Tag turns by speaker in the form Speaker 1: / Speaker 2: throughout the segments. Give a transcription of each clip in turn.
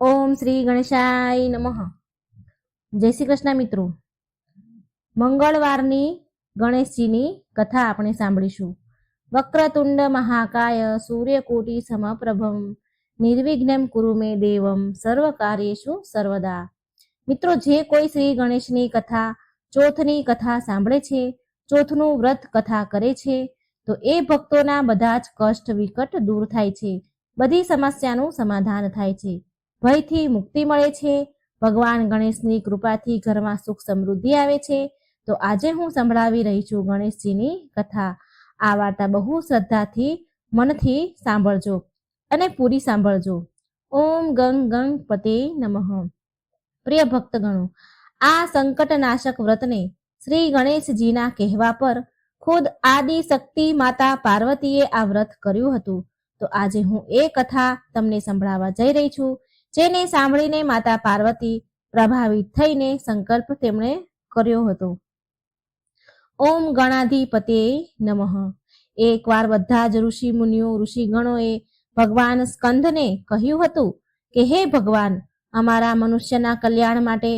Speaker 1: ઓમ શ્રી ગણેશાય નમઃ. જય શ્રી કૃષ્ણ મિત્રો. મંગળવારની ગણેશજીની કથા આપણે સાંભળીશું. વક્રતુંડ મહાકાય સૂર્યકોટિ સમપ્રભમ નિર્વિઘ્નમ કુરુ મે દેવમ સર્વ કાર્યેષુ સર્વદા. મિત્રો, જે કોઈ શ્રી ગણેશની કથા, ચોથની કથા સાંભળે છે, ચોથનું વ્રત કથા કરે છે, તો એ ભક્તોના બધા જ કષ્ટ વિકટ દૂર થાય છે, બધી સમસ્યાનું સમાધાન થાય છે, ભયથી મુક્તિ મળે છે. ભગવાન ગણેશની કૃપાથી ઘરમાં સુખ સમૃદ્ધિ આવે છે. તો આજે હું સંભળાવી રહી છું ગણેશજીની કથા. આ વાર્તા બહુ શ્રદ્ધાથી મનથી સાંભળજો અને પૂરી સાંભળજો. ઓમ ગંગ ગણપતે નમઃ. પ્રિય ભક્તગણો, આ સંકટનાશક વ્રતને શ્રી ગણેશજીના કહેવા પર ખુદ આદિ શક્તિ માતા પાર્વતીએ આ વ્રત કર્યું હતું. તો આજે હું એ કથા તમને સંભળાવવા જઈ રહી છું, જેને સાંભળીને માતા પાર્વતી પ્રભાવિત થઈને સંકલ્પ તેમણે કર્યો હતો. ઓમ ગણાધિપતે નમઃ. એકવાર બધા જ ઋષિ મુનિઓ, ઋષિગણોએ ભગવાન સ્કંદને કહ્યું હતું કે હે ભગવાન, અમારા મનુષ્યના કલ્યાણ માટે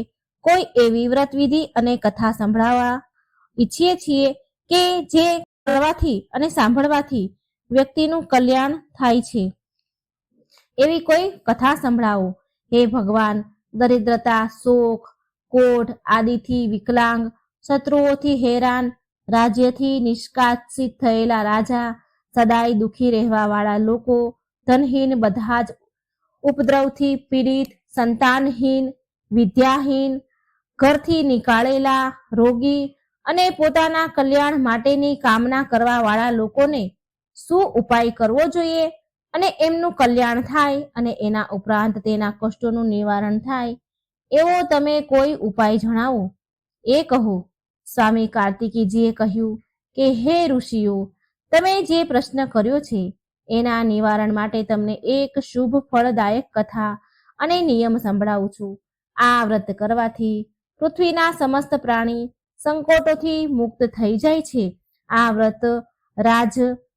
Speaker 1: કોઈ એવી વ્રત વિધિ અને કથા સંભળાવવા ઈચ્છીએ છીએ કે જે કરવાથી અને સાંભળવાથી વ્યક્તિનું કલ્યાણ થાય છે. એવી કોઈ કથા સંભળાવો. હે ભગવાન, દરિદ્રતા, શોક, કોઢ આદિથી વિકલાંગ, શત્રુઓથી હેરાન, રાજ્યથી નિષ્કાસિત થયેલા રાજા, સદાય દુઃખી રહેવા વાળા લોકો, ધનહીન, બધા જ ઉપદ્રવથી પીડિત, સંતાનહીન, વિદ્યાહીન, ઘરથી નીકાળેલા, રોગી અને પોતાના કલ્યાણ માટેની કામના કરવા વાળા લોકોને શું ઉપાય કરવો જોઈએ અને એમનું કલ્યાણ થાય અને એના ઉપરાંત તેના કષ્ટોનું નિવારણ થાય, એવો તમે કોઈ ઉપાય જણાવો, એ કહો. સ્વામી કાર્તિકીજીએ કહ્યું કે હે ઋષિઓ, તમે જે પ્રશ્ન કર્યો છે એના નિવારણ માટે તમને એક શુભ ફળદાયક કથા અને નિયમ સંભળાવું છું. આ વ્રત કરવાથી પૃથ્વીના સમસ્ત પ્રાણી સંકટોથી મુક્ત થઈ જાય છે. આ વ્રત રાજ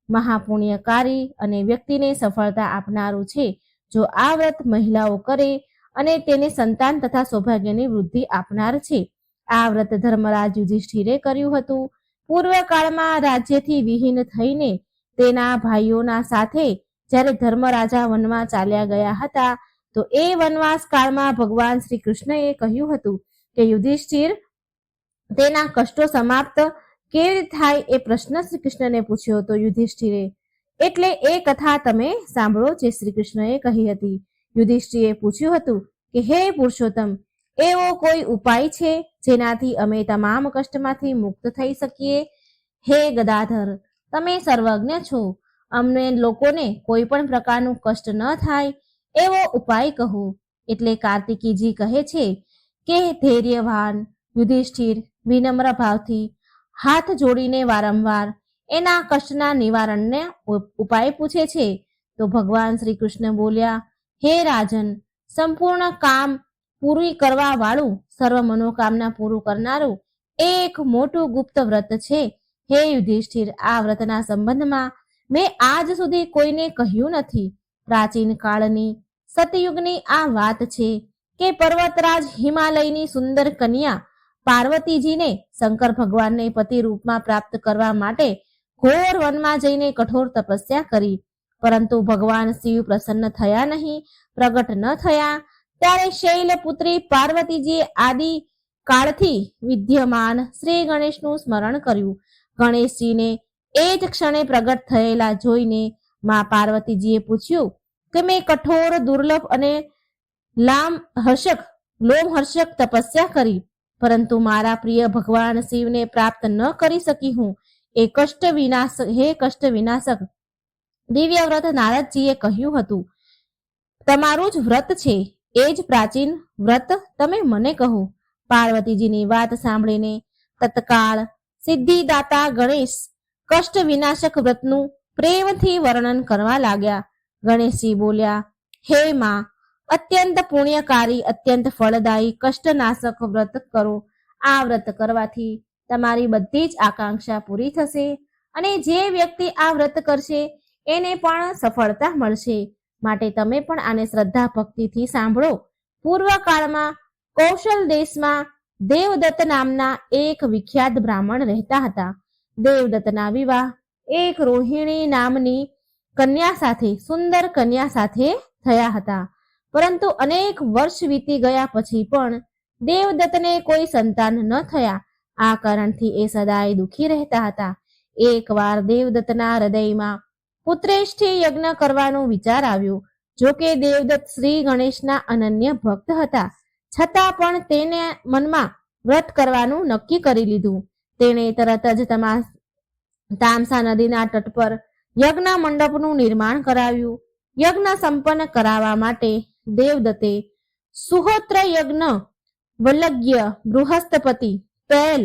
Speaker 1: મહાપુણ્યકારી અને વ્યક્તિને સફળતા આપનારું છે. જો આ વ્રત મહિલાઓ કરે અને તેને સંતાન તથા સૌભાગ્યની વૃદ્ધિ આપનાર છે. આ વ્રત ધર્મરાજ યુધિષ્ઠિરે કર્યું હતું. પૂર્વકાળમાં રાજ્યથી વિહીન થઈને તેના ભાઈઓના સાથે જ્યારે ધર્મરાજા વનમાં ચાલ્યા ગયા હતા, તો એ વનવાસ કાળમાં ભગવાન શ્રી કૃષ્ણએ કહ્યું હતું કે યુધિષ્ઠિર, તેના કષ્ટો સમાપ્ત કેવી રીતે થાય એ પ્રશ્ન શ્રી કૃષ્ણને પૂછ્યો હતો યુધિષ્ઠિરે. એટલે એ કથા તમે સાંભળો જે શ્રી કૃષ્ણએ કહી હતી. યુધિષ્ઠિરે પૂછ્યું હતું કે હે પુરુષોત્તમ, એવો કોઈ ઉપાય છે જેનાથી અમે તમામ કષ્ટમાંથી મુક્ત થઈ શકીએ? હે ગદાધર, તમે સર્વજ્ઞ છો, અમને લોકોને કોઈ પણ પ્રકારનું કષ્ટ ન થાય એવો ઉપાય કહો. એટલે કાર્તિકીજી કહે છે કે ધૈર્યવાન યુધિષ્ઠિર વિનમ્ર ભાવથી હાથ જોડીને વારંવાર એના કષ્ટના નિવારણને ઉપાય પૂછે છે. તો ભગવાન શ્રી કૃષ્ણ બોલ્યા, હે રાજન, સંપૂર્ણ કામ પૂરી કરવા વાળું, સર્વ મનોકામના પૂરું કરનારું એક મોટું ગુપ્ત વ્રત છે. હે યુધિષ્ઠિર, આ વ્રતના સંબંધમાં મેં આજ સુધી કોઈને કહ્યું નથી. પ્રાચીન કાળની સતયુગની આ વાત છે કે પર્વતરાજ હિમાલયની સુંદર કન્યા પાર્વતીજીને શંકર ભગવાનને પતિ રૂપમાં પ્રાપ્ત કરવા માટે ઘોર વનમાં જઈને કઠોર તપસ્યા કરી, પરંતુ ભગવાન શિવ પ્રસન્ન થયા નહીં, પ્રગટ ન થયા. ત્યારે શૈલપુત્રી પાર્વતીજીએ આદિ કાળથી વિદ્યમાન શ્રી ગણેશનું સ્મરણ કર્યું. ગણેશજીને એ જ ક્ષણે પ્રગટ થયેલા જોઈને મા પાર્વતીજીએ પૂછ્યું કે મેં કઠોર, દુર્લભ અને લોમહર્ષક તપસ્યા કરી, પરંતુ મારા પ્રિય ભગવાન શિવને પ્રાપ્ત ન કરી શકી હું. હે કષ્ટ વિનાશક દિવ્ય વ્રત નારદજીએ કહ્યું હતું, તમારું જ વ્રત છે, એ જ પ્રાચીન વ્રત તમે મને કહો. પાર્વતીજીની વાત સાંભળીને તત્કાળ સિદ્ધિદાતા ગણેશ કષ્ટ વિનાશક વ્રતનું પ્રેમથી વર્ણન કરવા લાગ્યા. ગણેશજી બોલ્યા, હે માં, અત્યંત પુણ્યકારી, અત્યંત ફળદાયી કષ્ટનાશક વ્રત કરો. આ વ્રત કરવાથી તમારી બધી જ આકાંક્ષા પૂરી થશે અને જે વ્યક્તિ આ વ્રત કરશે એને પણ સફળતા મળશે. માટે તમે પણ આને શ્રદ્ધા ભક્તિથી સાંભળો. પૂર્વકાળમાં કૌશલ દેશમાં દેવદત્ત નામના એક વિખ્યાત બ્રાહ્મણ રહેતા હતા. દેવદત્તના વિવાહ એક રોહિણી નામની કન્યા સાથે, સુંદર કન્યા સાથે થયા હતા. પરંતુ અનેક વર્ષ વીતી ગયા પછી પણ દેવદત્તને કોઈ સંતાન ન થયા. આ કારણથી એ સદાય દુઃખી રહેતા હતા. એકવાર દેવદત્તના હૃદયમાં પુત્રેષ્ઠી યજ્ઞ કરવાનો વિચાર આવ્યો. જોકે દેવદત્ત શ્રી ગણેશના અનન્ય ભક્ત હતા, છતાં પણ તેને મનમાં વ્રત કરવાનું નક્કી કરી લીધું. તેણે તરત જ તામસા નદીના તટ પર યજ્ઞ મંડપનું નિર્માણ કરાવ્યું. યજ્ઞ સંપન્ન કરાવવા માટે દેવદત્તે સુહોત્ર યજ્ઞ, વલ્લગ્ય, બૃહસ્પતિ, પેલ,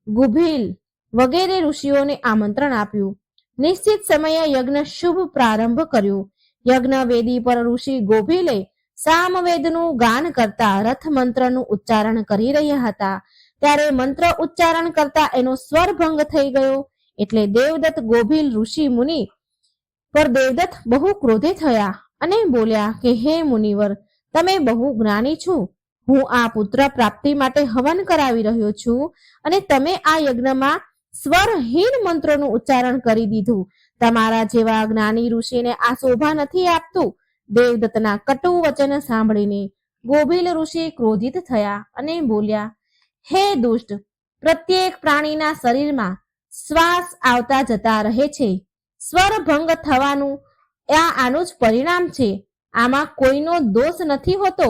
Speaker 1: ગુભીલ વગેરે ઋષિઓને આમંત્રણ આપ્યું. નિશ્ચિત સમયે યજ્ઞ શુભ પ્રારંભ કર્યો. યજ્ઞ વેદી પર ઋષિ ગોભીલે સામવેદનું ગાન કરતા રથ મંત્રનું ઉચ્ચારણ કરી રહ્યા હતા. ત્યારે મંત્ર ઉચ્ચારણ કરતા એનો સ્વર ભંગ થઈ ગયો. એટલે દેવદત્ત ગોભીલ ઋષિ મુનિ પર દેવદત્ત બહુ ક્રોધે થયા અને બોલ્યા કે હે મુનિવર, તમે બહુ જ્ઞાની છો. હું આ પુત્ર પ્રાપ્તિ માટે હવન કરાવી રહ્યો છું અને તમે આ યજ્ઞમાં સ્વરહીન મંત્રોનું ઉચ્ચારણ કરી દીધું. તમારા જેવા જ્ઞાની ઋષિને આ શોભા નથી આપતું. દેવદત્તના કટુ વચન સાંભળીને ગોભીલ ઋષિ ક્રોધિત થયા અને બોલ્યા, હે દુષ્ટ, પ્રત્યેક પ્રાણીના શરીરમાં શ્વાસ આવતા જતા રહે છે. સ્વર ભંગ થવાનું આનું જ પરિણામ છે. આમાં કોઈનો દોષ નથી હોતો.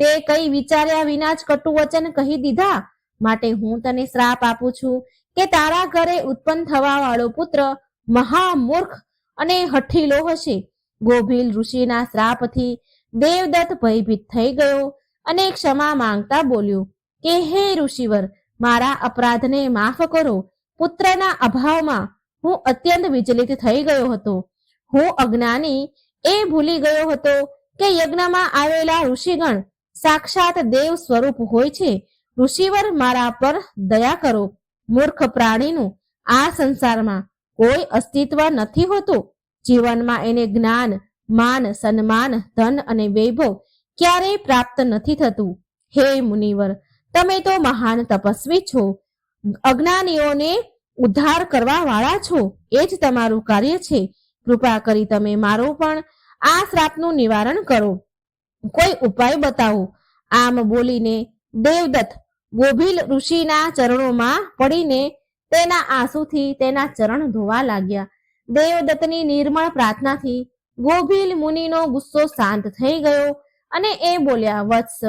Speaker 1: તે કઈ વિચાર્યા વિના જ કટુ વચન કહી દીધા. માટે હું તને શ્રાપ આપું છું કે તારા ઘરે ઉત્પન્ન થવા વાળો પુત્ર મહામૂર્ખ અને હઠીલો હશે. ગોભીલ ઋષિના શ્રાપથી દેવદત્ત ભયભીત થઈ ગયો અને ક્ષમા માંગતા બોલ્યો કે હે ઋષિવર, મારા અપરાધને માફ કરો. પુત્રના અભાવમાં હું અત્યંત વિચલિત થઈ ગયો હતો. હું અજ્ઞાની એ ભૂલી ગયો હતો કે યજ્ઞમાં આવેલા ઋષિગણ સાક્ષાત દેવ સ્વરૂપ હોય છે. ઋષિવર, મારા પર દયા કરો. મૂર્ખ પ્રાણીનું આ સંસારમાં કોઈ અસ્તિત્વ નથી હોતું. જીવનમાં એને જ્ઞાન, માન, સન્માન, ધન અને વૈભવ ક્યારેય પ્રાપ્ત નથી થતું. હે મુનિવર, તમે તો મહાન તપસ્વી છો. અજ્ઞાનીઓને ઉદ્ધાર કરવા વાળા છો. એ જ તમારું કાર્ય છે. કૃપા કરી તમે મારું પણ આ શ્રાપનું નિવારણ કરો. કોઈ ઉપાય બતાવો. આમ બોલીને દેવદત્ત ગોભીલ ઋષિના ચરણોમાં પડીને તેના આંસુથી તેના ચરણ ધોવા લાગ્યા. દેવદત્તની નિર્મળ પ્રાર્થનાથી ગોભીલ મુનિનો ગુસ્સો શાંત થઈ ગયો અને એ બોલ્યા, વત્સ,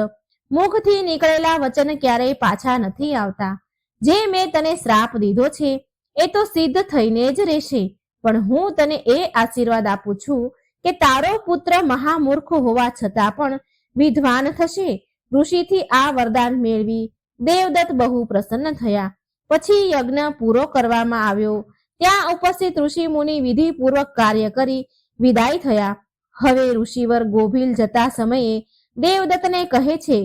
Speaker 1: મુખથી નીકળેલા વચન ક્યારેય પાછા નથી આવતા. જે મેં તને શ્રાપ દીધો છે એ તો સિદ્ધ થઈને જ રહેશે. પણ હું તને એ આશીર્વાદ આપું છું કે તારો પુત્ર મહામૂર્ખ હોવા છતાં પણ વિદ્વાન થશે. ઋષિથી આ વરદાન મેળવી દેવદત્ત બહુ પ્રસન્ન થયા. પછી યજ્ઞ પૂરો કરવામાં આવ્યો. ત્યાં ઉપસ્થિત ઋષિ મુનિ વિધિપૂર્વક કાર્ય કરી વિદાય થયા. હવે ઋષિવર ગોભીલ જતા સમયે દેવદત્તને કહે છે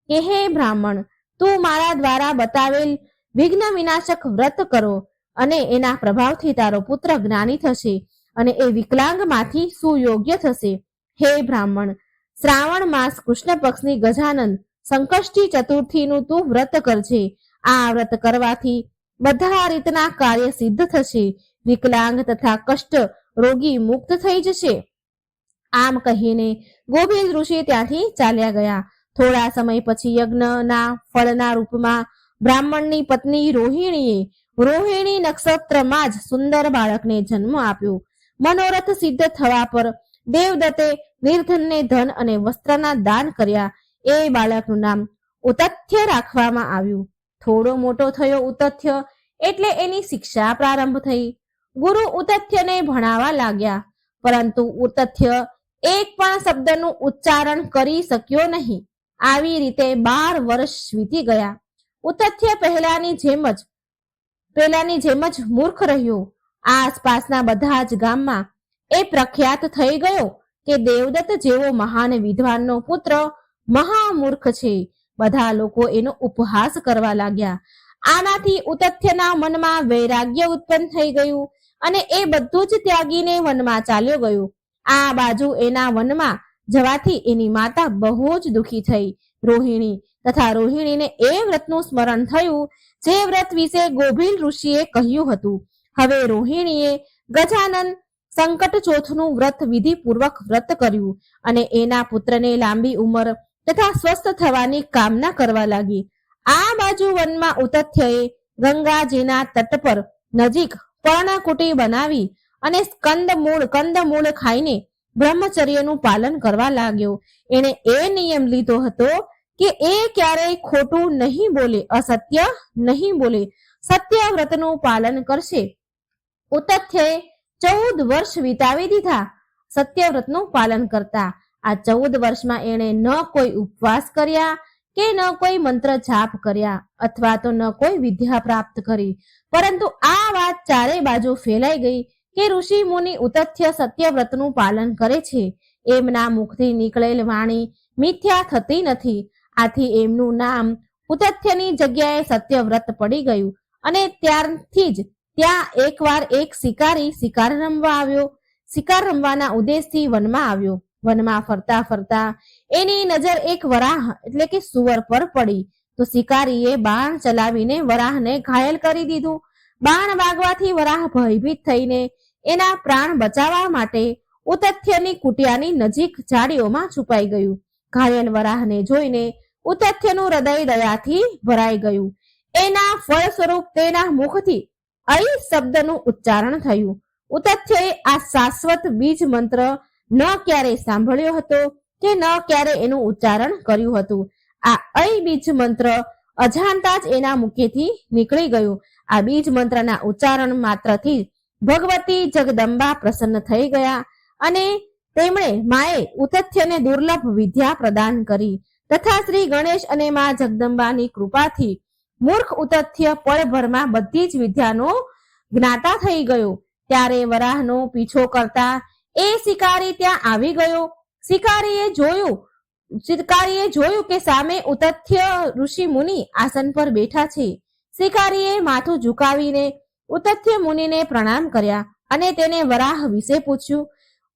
Speaker 1: કે હે બ્રાહ્મણ, તું મારા દ્વારા બતાવેલ વિઘ્ન વિનાશક વ્રત કરો અને એના પ્રભાવથી તારો પુત્ર જ્ઞાની થશે અને એ વિકલાંગમાંથી સુયોગ્ય થશે. હે બ્રાહ્મણ, શ્રાવણ માસ કૃષ્ણ પક્ષની ગજાનન સંકષ્ટી ચતુર્થીનું તું વ્રત કરજે. આ વ્રત કરવાથી બધા રીતના કાર્ય સિદ્ધ થશે. વિકલાંગ તથા કષ્ટ રોગી મુક્ત થઈ જશે. આમ કહીને ગોભીલ ઋષિ ત્યાંથી ચાલ્યા ગયા. થોડા સમય પછી યજ્ઞના ફળના રૂપમાં બ્રાહ્મણની પત્ની રોહિણી નક્ષત્રમાં જ સુંદર બાળકને જન્મ આપ્યો. મનોરથ સિદ્ધ થવા પર દેવદત્તે નિર્ધનને ધન અને વસ્ત્રના દાન કર્યા. એ બાળકનું નામ ઉતથ્ય રાખવામાં આવ્યું. થોડો મોટો થયો ઉતથ્ય એટલે એની શિક્ષા પ્રારંભ થઈ. ગુરુ ઉતથ્યને ભણાવવા લાગ્યા, પરંતુ ઉતથ્ય એક પણ શબ્દનું ઉચ્ચારણ કરી શક્યો નહીં. આવી રીતે 12 વર્ષ વીતી ગયા. ઉતથ્ય પહેલાની જેમ જ મૂર્ખ રહ્યો. આસપાસના બધા જ ગામમાં એ પ્રખ્યાત થઈ ગયો કે દેવદત્ત જેવો મહાન વિદ્વાનનો પુત્ર મહામૂર્ખ છે. બધા લોકો એનો ઉપહાસ કરવા લાગ્યા. આનાથી ઉતથ્યના મનમાં વૈરાગ્ય ઉત્પન્ન થઈ ગયું અને એ બધું જ ત્યાગીને વનમાં ચાલ્યો ગયો. આ બાજુ એના વનમાં જવાથી એની માતા બહુ જ દુઃખી થઈ. રોહિણી તથા રોહિણીને એ વ્રતનું સ્મરણ થયું જે વ્રત વિશે ગોભીલ ઋષિએ કહ્યું હતું. હવે રોહિણીએ ગજાનન સંકટ ચોથનું વ્રત વિધિપૂર્વક વ્રત કર્યું અને એના પુત્રને લાંબી ઉંમર તથા સ્વસ્થ થવાની કામના કરવા લાગી. આ બાજુ વનમાં ઉતથ્યએ ગંગાજીના તટ પર નજીક પર્ણકુટી બનાવી અને કંદમૂળ ખાઈને બ્રહ્મચર્યનું પાલન કરવા લાગ્યો. એણે એ નિયમ લીધો હતો કે એ ક્યારેય ખોટું નહીં બોલે, અસત્ય નહીં બોલે, સત્ય વ્રતનું પાલન કરશે. ઉતથ્યએ 14 વર્ષ વિતાવી દીધા સત્યવ્રતનું પાલન કરતા. આ 14 વર્ષમાં એણે ન કોઈ ઉપવાસ કર્યા કે ન કોઈ મંત્ર જાપ કર્યા અથવા તો ન કોઈ વિદ્યા પ્રાપ્ત કરી, પરંતુ આ વાત ચારે બાજુ ફેલાઈ ગઈ કે ઋષિ મુનિ ઉતથ્ય સત્યવ્રતનું પાલન કરે છે. એમના મુખથી નીકળેલ વાણી મિથ્યા થતી નથી. આથી એમનું નામ ઉતથ્યની જગ્યાએ સત્યવ્રત પડી ગયું અને ત્યારથી જ ત્યાં એકવાર એક શિકારી શિકાર રમવા આવ્યો. શિકાર રમવાના ઉદ્દેશથી વનમાં આવ્યો. વનમાં ફરતા ફરતા એની નજર એક વરાહ એટલે કે સુવર પર પડી તો શિકારીએ બાણ ચલાવીને વરાહને ઘાયલ કરી દીધું. બાણ વાગવાથી વરાહ ભયભીત થઈને એના પ્રાણ બચાવવા માટે ઉતથ્યની કુટિયાની નજીક ઝાડીઓમાં છુપાઈ ગયું. ઘાયલ વરાહને જોઈને ઉતથ્યનું હૃદય દયાથી ભરાઈ ગયું. એના ફળ સ્વરૂપ તેના મુખથી અઈ શબ્દનું ઉચ્ચારણ થયું. ઉતથ્યએ આ શાશ્વત બીજ મંત્ર ન ક્યારે સાંભળ્યો હતો કે ન ક્યારે એનું ઉચ્ચારણ કર્યું હતું. આ અઈ બીજ મંત્ર અજાણતા જ એના મુખેથી નીકળી ગયું. આ બીજ મંત્રના ઉચ્ચારણ માત્રથી ભગવતી જગદંબા પ્રસન્ન થઈ ગયા અને તેમણે માએ ઉતથ્યને દુર્લભ વિદ્યા પ્રદાન કરી તથા શ્રી ગણેશ અને મા જગદંબાની કૃપાથી મૂર્ખ ઉતથ્ય પળભરમાં બધી જ વિદ્યાનો જ્ઞાતા થઈ ગયો. ત્યારે વરાહનો પીછો કરતા એ શિકારી ત્યાં આવી ગયો. શિકારીએ જોયું કે સામે ઉતથ્ય ઋષિ મુનિ આસન પર બેઠા છે. શિકારીએ માથું ઝુકાવીને ઉતથ્ય મુનિને પ્રણામ કર્યા અને તેને વરાહ વિશે પૂછ્યું.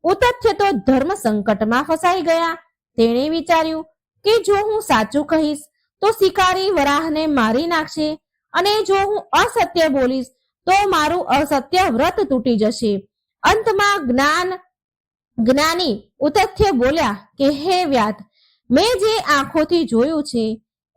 Speaker 1: ઉતથ્ય તો ધર્મ સંકટમાં ફસાઈ ગયા. તેણે વિચાર્યું કે જો હું સાચું કહીશ તો શિકારી વરાહને મારી નાખશે અને જો હું અસત્ય બોલીશ તો મારું અસત્ય વ્રત તૂટી જશે. અંતમાં જ્ઞાની ઉતથ્ય બોલ્યા કે હે વ્યાત, મેં જે આંખોથી જોયું છે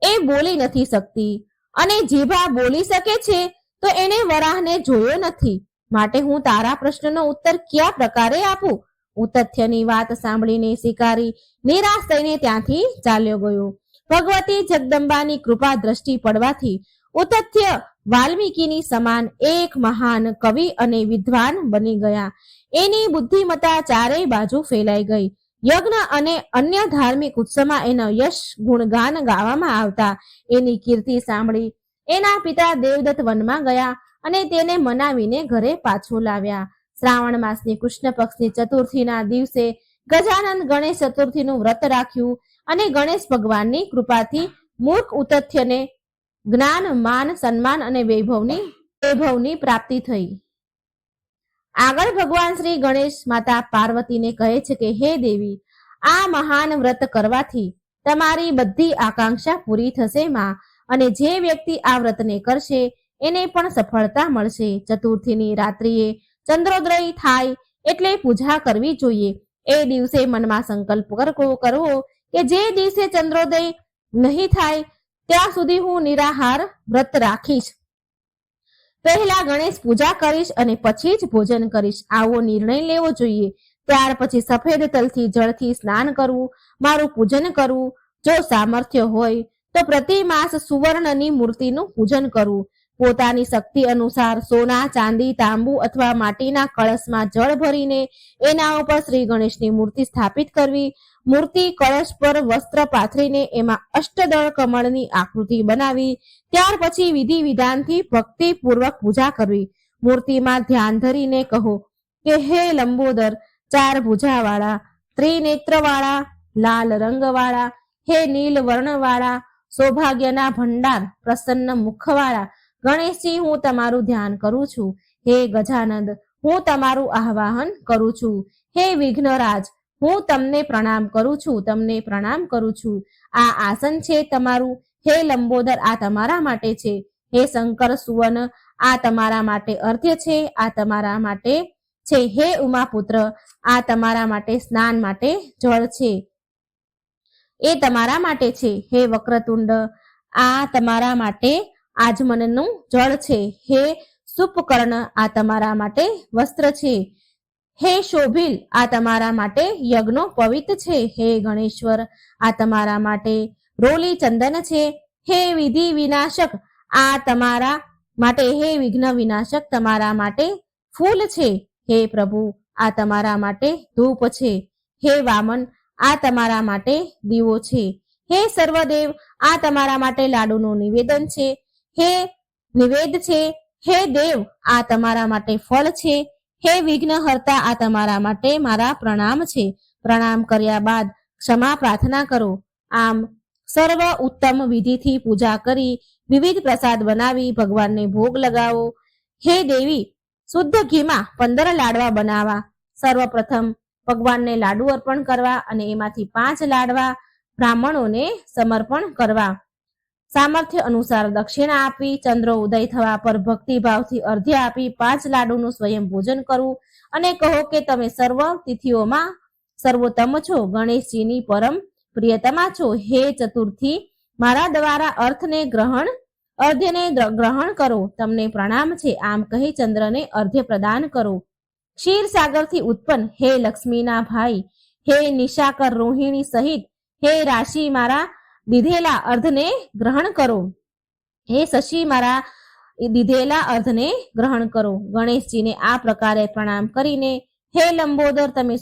Speaker 1: એ બોલી નથી શકતી અને જીભા બોલી શકે છે તો એને વરાહને જોયો નથી, માટે હું તારા પ્રશ્નનો ઉત્તર કયા પ્રકારે આપું? ઉતથ્યની વાત સાંભળીને શિકારી નિરાશ થઈને ત્યાંથી ચાલ્યો ગયો. ભગવતી જગદંબાની કૃપા દ્રષ્ટિ પડવાથી ઉતથ્ય વાલ્મીકીની સમાન એક મહાન કવિ અને વિદ્વાન બની ગયા. એની બુદ્ધિમત્તા ચારેય બાજુ ફેલાઈ ગઈ. યજ્ઞ અને અન્ય ધાર્મિક ઉત્સવમાં એનો યશ ગુણગાન ગાવામાં આવતા. એની કીર્તિ સાંભળી એના પિતા દેવદત્ત વનમાં ગયા અને તેને મનાવીને ઘરે પાછો લાવ્યા. શ્રાવણ માસની કૃષ્ણ પક્ષની ચતુર્થીના દિવસે ગજાનન ગણેશ ચતુર્થીનું વ્રત રાખ્યું અને ગણેશ ભગવાનની કૃપાથી મૂર્ખ ઉતથ્યને જ્ઞાન, માન, સન્માન અને વૈભવની પ્રાપ્તિ થઈ. આગળ ભગવાન શ્રી ગણેશ માતા પાર્વતીને કહે છે કે હે દેવી, આ મહાન વ્રત કરવાથી તમારી બધી આકાંક્ષા પૂરી થશે માં, અને જે વ્યક્તિ આ વ્રતને કરશે એને પણ સફળતા મળશે. ચતુર્થીની રાત્રિએ ચંદ્રોદય થાય એટલે પૂજા કરવી જોઈએ. એ દિવસે મનમાં સંકલ્પ કરવો કે જે દિવસે ચંદ્રોદય નહીં થાય ત્યાં સુધી હું નિરાહાર વ્રત રાખીશ. પહેલા ગણેશ પૂજા કરીશ અને પછી જ ભોજન કરીશ, આવો નિર્ણય લેવો જોઈએ. ત્યાર પછી સફેદ તલથી જળથી સ્નાન કરવું, મારું પૂજન કરવું. જો સામર્થ્ય હોય તો પ્રતિ માસ સુવર્ણની મૂર્તિનું પૂજન કરવું. પોતાની શક્તિ અનુસાર સોના, ચાંદી, તાંબુ અથવા માટીના કળશમાં જળ ભરીને એના ઉપર શ્રી ગણેશની મૂર્તિ સ્થાપિત કરવી. મૂર્તિ કળશ પર વસ્ત્ર પાથરીને એમાં અષ્ટદળ કમળની આકૃતિ બનાવી ત્યાર પછી વિધિ વિધાનથી ભક્તિપૂર્વક પૂજા કરવી. મૂર્તિમાં ધ્યાન ધરીને કહો કે હે લંબોદર, 4 ભુજાવાળા, ત્રિનેત્રવાળા, લાલ રંગવાળા, હે નીલ વર્ણવાળા, સૌભાગ્યના ભંડાર, પ્રસન્ન મુખવાળા ગણેશજી, હું તમારું ધ્યાન કરું છું. હે ગજાનંદ, હું તમારું આહ્વાન કરું છું. હે વિઘ્નરાજ, હું તમને પ્રણામ કરું છું, તમને પ્રણામ કરું છું. આ આસન છે તમારું. હે લંબોદર, આ તમારા માટે છે. હે શંકર સુવન, આ તમારા માટે અર્ધ્ય છે, આ તમારા માટે છે. હે ઉમાપુત્ર, આ તમારા માટે સ્નાન માટે જળ છે, એ તમારા માટે છે. હે વક્રતુંડ, આ તમારા માટે આજમનનું જળ છે. હે સુપકર્ણ, આ તમારા માટે વસ્ત્ર છે. હે શોભિલ, આ તમારા માટે યજ્ઞો પવિત્ર છે. હે ગણેશ્વર, આ તમારા માટે રોલી ચંદન છે. હે વિધિ વિનાશક, આ તમારા માટે, હે વિઘ્ન વિનાશક, તમારા માટે ફૂલ છે. હે પ્રભુ, આ તમારા માટે ધૂપ છે. હે વામન, આ તમારા માટે દીવો છે. હે સર્વદેવ, આ તમારા માટે લાડુનું નિવેદન છે, હે નિવેદ છે. હે દેવ, આ તમારા માટે ફળ છે. હે વિઘ્નહર્તા, આ તમારા માટે મારા પ્રણામ છે. પ્રણામ કર્યા બાદ ક્ષમા પ્રાર્થના કરો. આમ સર્વ ઉત્તમ વિધિથી પૂજા કરી વિવિધ પ્રસાદ બનાવી ભગવાનને ભોગ લગાવો. હે દેવી, શુદ્ધ ઘીમાં 15 લાડવા બનાવવા. સર્વપ્રથમ ભગવાનને લાડુ અર્પણ કરવા અને એમાંથી 5 લાડવા બ્રાહ્મણોને સમર્પણ કરવા. સામર્થ્ય અનુસાર દક્ષિણા આપી ચંદ્ર ઉદય થવા પર ભક્તિભાવથી અર્ધ્ય આપી 5 લાડુનું સ્વયં ભોજન કરવું અને કહો કે તમે સર્વ તિથિઓમાં સર્વોત્તમ છો, ગણેશજીની પરમ પ્રિયતમા છો. હે ચતુર્થી, મારા દ્વારા અર્ધ્યને ગ્રહણ કરો, તમને પ્રણામ છે. આમ કહી ચંદ્રને અર્ધ્ય પ્રદાન કરો. ક્ષીરસાગરથી ઉત્પન્ન હે લક્ષ્મીના ભાઈ, હે નિશાકર રોહિણી સહિત હે રાશિ, મારા દીધેલા અર્ધને ગ્રહણ કરો. હે શશી, મારા દીધેલા અર્ધને ગ્રહણ કરો. ગણેશજીને આ પ્રકારે પ્રણામ કરીને, હે લંબોદર, તમે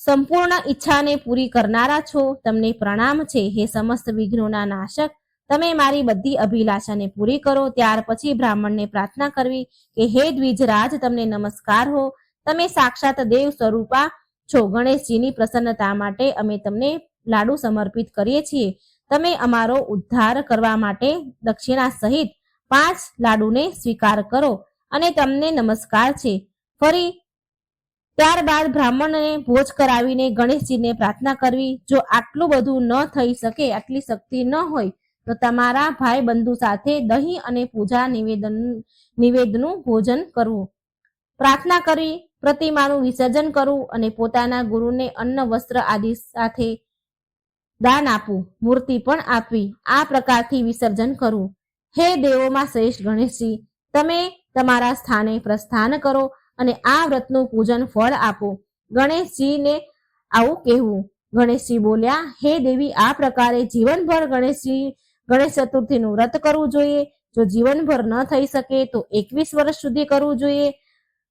Speaker 1: સંપૂર્ણ ઈચ્છાને પૂરી કરનારા છો, તમને પ્રણામ છે. હે સમસ્ત વિઘ્નોના નાશક, તમે મારી બધી અભિલાષાને પૂરી કરો. ત્યાર પછી બ્રાહ્મણને પ્રાર્થના કરવી કે હે દ્વિજરાજ, તમને નમસ્કાર હો, તમે સાક્ષાત દેવ સ્વરૂપા છો. ગણેશજીની પ્રસન્નતા માટે અમે તમને લાડુ સમર્પિત કરીએ છીએ. તમે અમારો ઉદ્ધાર કરવા માટે દક્ષિણા સહિત 5 લાડુને સ્વીકાર કરો અને તમને નમસ્કાર છે. ફરી ત્યારબાદ બ્રાહ્મણને ભોજ કરાવીને ગણેશજીને પ્રાર્થના કરવી. જો આટલું બધું ન થઈ શકે, આટલી શક્તિ ન હોય તો તમારા ભાઈ બંધુ સાથે દહીં અને પૂજા નિવેદનું ભોજન કરવું. પ્રાર્થના કરવી, પ્રતિમાનું વિસર્જન કરવું અને પોતાના ગુરુને અન્ન વસ્ત્ર આદિ સાથે દાન આપવું, મૂર્તિ પણ આપવી. આ પ્રકારથી વિસર્જન કરવું. હે દેવોમાં શ્રેષ્ઠ ગણેશજી, તમે તમારા સ્થાને પ્રસ્થાન કરો અને આ વ્રતનું પૂજન ફળ આપો. ગણેશજીને આવું કહેવું. ગણેશજી બોલ્યા, હે દેવી, આ પ્રકારે જીવનભર ગણેશ ચતુર્થીનું વ્રત કરવું જોઈએ. જો જીવનભર ન થઈ શકે તો 21 વર્ષ સુધી કરવું જોઈએ.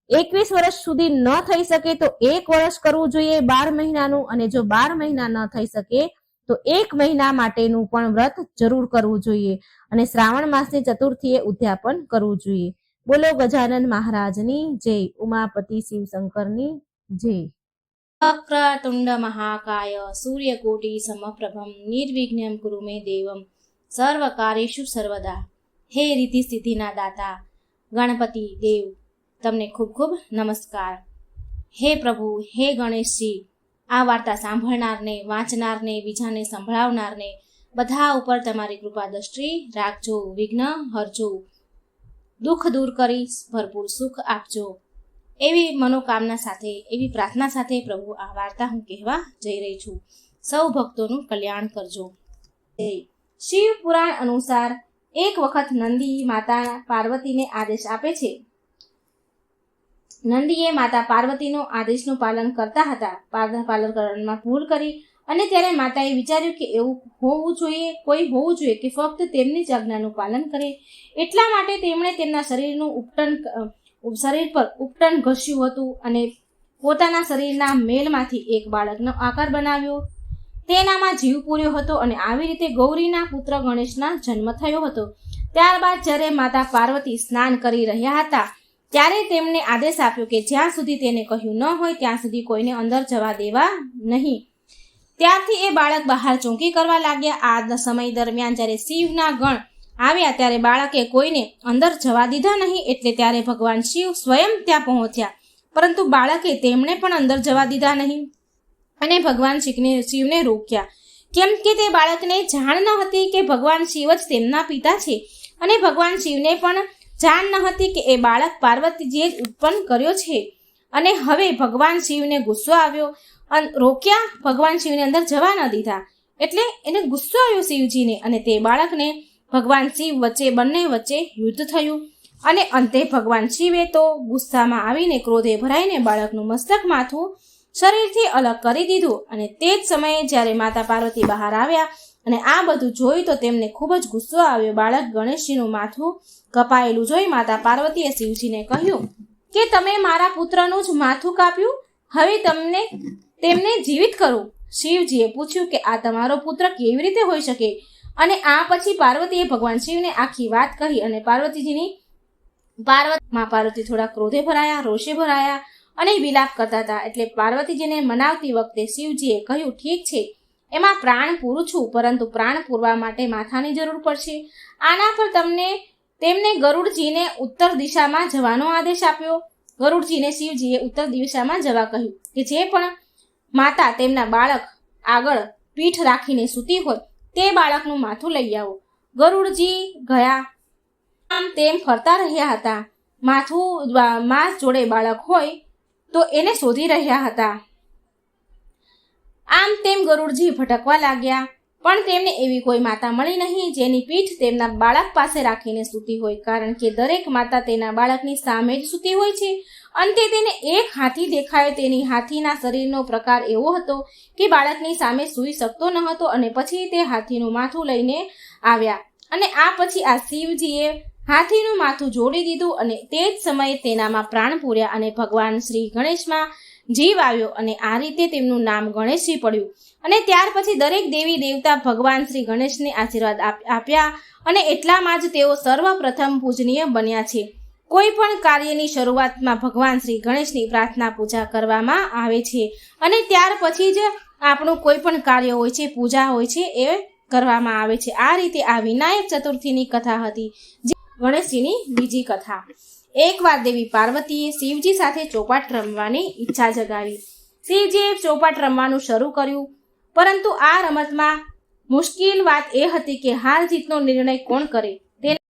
Speaker 1: 21 વર્ષ સુધી ન થઈ શકે તો 1 વર્ષ કરવું જોઈએ 12 મહિનાનું, અને જો 12 મહિના ન થઈ શકે તો 1 મહિના માટેનું પણ વ્રત જરૂર કરવું જોઈએ. અને શ્રાવણ માસની ચતુર્થીએ ઉદ્યાપન કરવું જોઈએ. બોલો ગજાનન મહારાજની જય. ઉમાપતિ શિવ શંકરની જય. વક્રતુંડ મહાકાય સૂર્યકોટિ સમપ્રભમ નિર્વિઘ્નમ કુરુ મે દેવમ સર્વકાર્યેષુ સર્વદા. હે રીતિ સિદ્ધિના દાતા ગણપતિ દેવ, તમને ખૂબ ખૂબ નમસ્કાર. હે પ્રભુ, હે ગણેશજી, આ વાર્તા સાંભળનારને, વાંચનારને, બીજાને સંભળાવનારને બધા ઉપર તમારી કૃપા દ્રષ્ટિ રાખજો. વિઘ્ન હરજો, દુઃખ દૂર કરી ભરપૂર સુખ આપજો. એવી મનોકામના સાથે, એવી પ્રાર્થના સાથે પ્રભુ આ વાર્તા હું કહેવા જઈ રહી છું. સૌ ભક્તોનું કલ્યાણ કરજો. શિવ પુરાણ અનુસાર એક વખત નંદી માતા પાર્વતીને આદેશ આપે છે. નંદીએ માતા પાર્વતીનો આદેશનું પાલન કરતા હતા. પાલન કરવામાં ભૂલ કરી અને ત્યારે માતાએ વિચાર્યું કે એવું કોઈ હોવું જોઈએ કે ફક્ત તેમની જ આજ્ઞાનું પાલન કરે. એટલા માટે તેમણે તેમના શરીર પર ઉપટન ઘસ્યું હતું અને પોતાના શરીરના મેલમાંથી એક બાળકનો આકાર બનાવ્યો. તેનામાં જીવ પૂર્યો હતો અને આવી રીતે ગૌરીના પુત્ર ગણેશના જન્મ થયો હતો. ત્યારબાદ જ્યારે માતા પાર્વતી સ્નાન કરી રહ્યા હતા ત્યારે તેમણે આદેશ આપ્યો કે જ્યાં સુધી તેને કહ્યું ન હોય ત્યાં સુધી કોઈને અંદર જવા દેવા નહીં. ત્યારથી એ બાળક બહાર ચોંકી કરવા લાગ્યા. આ સમય દરમિયાન જ્યારે શિવના ગણ આવ્યા ત્યારે બાળકે કોઈને અંદર જવા દીધા નહીં. એટલે ત્યારે ભગવાન શિવ સ્વયં ત્યાં પહોંચ્યા. પરંતુ બાળકે તેમણે પણ અંદર જવા દીધા નહીં અને ભગવાન શિવને રોક્યા, કેમ કે તે બાળકને જાણ ન હતી કે ભગવાન શિવ જ તેમના પિતા છે અને ભગવાન શિવને પણ જાણ ન હતી કે એ બાળક પાર્વતીજીએ જ ઉત્પન્ન કર્યો છે. અને હવે ભગવાન શિવને ગુસ્સો આવ્યો અને રોક્યા, ભગવાન શિવને અંદર જવા ન દીધા. એટલે એને ગુસ્સો આવ્યો શિવજીને અને તે બાળકને ભગવાન શિવ વચ્ચે બંને વચ્ચે યુદ્ધ થયું અને અંતે ભગવાન શિવે તો ગુસ્સામાં આવીને ક્રોધે ભરાઈને બાળકનું મસ્તક માથું શરીરથી અલગ કરી દીધું. અને તે જ સમયે જ્યારે માતા પાર્વતી બહાર આવ્યા અને આ બધું જોયું તો તેમને ખૂબ જ ગુસ્સો આવ્યો. બાળક ગણેશજીનું માથું કપાયેલું જોઈ માતા પાર્વતીએ શિવજીને કહ્યું કે તમે મારા પુત્રનું જ માથું કાપ્યું, હવે તેમને જીવિત કરો. શિવજીએ પૂછ્યું કે આ તમારો પુત્ર કેવી રીતે હોઈ શકે? અને આ પછી પાર્વતીએ ભગવાન શિવને આખી વાત કહી અને પાર્વતી થોડા ક્રોધે ભરાયા, રોષે ભરાયા અને વિલાપ કરતા હતા. એટલે પાર્વતીજીને મનાવતી વખતે શિવજીએ કહ્યું, ઠીક છે, એમાં પ્રાણ પૂરું છું, પરંતુ પ્રાણ પૂરવા માટે માથાની જરૂર પડશે. આના પર તેમને ગરુડજીને ઉત્તર દિશામાં જવાનો આદેશ આપ્યો. ગરુડજીને શિવજીએ ઉત્તર દિશામાં જવા કહ્યું કે જે પણ માતા તેમના બાળક આગળ પીઠ રાખીને સૂતી હોય તે બાળકનું માથું લઈ આવો. ગરુડજી ગયા, આમ તેમ ફરતા રહ્યા હતા. માસ જોડે બાળક હોય તો એને શોધી રહ્યા હતા. આમ તેમ ગરુડજી ભટકવા લાગ્યા, પણ તેમને એવી કોઈ માતા મળી નહીં જેની પીઠ તેમના બાળક પાસે રાખીને સૂતી હોય, કારણ કે દરેક માતા તેના બાળકની સામે જ સૂતી હોય છે. અંતે તેને એક હાથી દેખાયો. તેની હાથીના શરીરનો પ્રકાર એવો હતો કે બાળકની સામે સૂઈ શકતો ન હતો અને પછી તે હાથીનું માથું લઈને આવ્યા અને આ પછી આ શિવજીએ હાથીનું માથું જોડી દીધું અને તે જ સમયે તેનામાં પ્રાણ પૂર્યા અને ભગવાન શ્રી ગણેશમાં જીવ આવ્યો અને આ રીતે તેમનું નામ ગણેશજી પડ્યું. અને ત્યાર પછી દરેક દેવી દેવતા ભગવાન શ્રી ગણેશને આશીર્વાદ આપ્યા અને એટલામાં જ તેઓ સર્વપ્રથમ પૂજનીય બન્યા છે. કોઈ પણ કાર્યની શરૂઆતમાં ભગવાન શ્રી ગણેશની પ્રાર્થના પૂજા કરવામાં આવે છે અને ત્યાર પછી જ આપણું કોઈ પણ કાર્ય હોય છે, પૂજા હોય છે, એ કરવામાં આવે છે. આ રીતે આ વિનાયક ચતુર્થીની કથા હતી, જે ગણેશજીની બીજી કથા. એકવાર દેવી પાર્વતીએ શિવજી સાથે ચોપાટ રમવાની ઈચ્છા જગાવી. શિવજીએ ચોપાટ રમવાનું શરૂ કર્યું, પરંતુ આ રમતમાં મુશ્કેલ વાત એ હતી કે હાર જીતનો નિર્ણય કોણ કરે.